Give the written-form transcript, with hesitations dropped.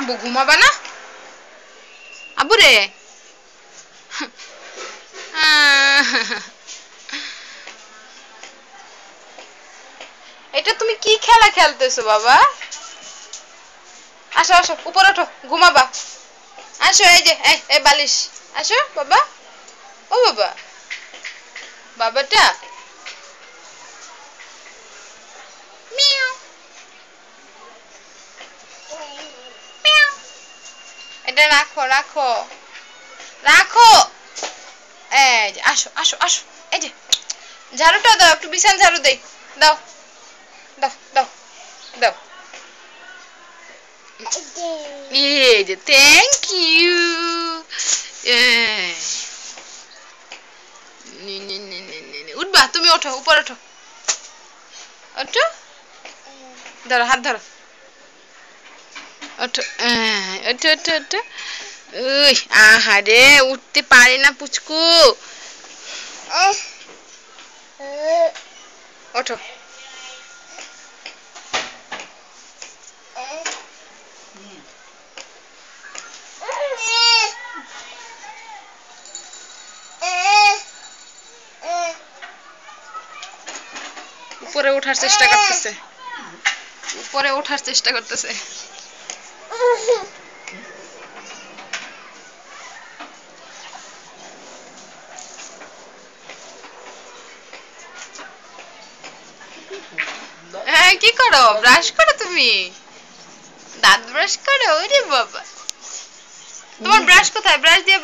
আব্বু ঘুমাবা না? আব্বু রে এটা তুমি কি খেলা খেলতেছো বাবা? আসো আসো উপরে ওঠো ঘুমাবা। আসো এই যে এই বালিশ। আসো বাবা। ও বাবা বাবাটা মিয়াও মিয়াও। এটা রাখো রাখো রাখো। এই যে আসো আসো আসো। এই যে ঝাড়ুটা দাও, একটু বিছানা ঝাড়ু দেই। দাও দাও দাও দাও। এই যে থ্যাংক ইউ। উঠবা তুমি, ওঠো উপর ওঠো ওঠো। ধরো হাত ধরো। ওঠো ওঠো ওঠো ওঠো। উই আহারে উঠতে পারে না পুচকু। ওঠো। উপরে ওঠার চেষ্টা করতেছে, উপরে ওঠার চেষ্টা করতেছে। হ্যাঁ কি করো? ব্রাশ করো তুমি? দাঁত ব্রাশ করো? ওরে বাবা, তোমার ব্রাশ কোথায়? ব্রাশ দিয়ে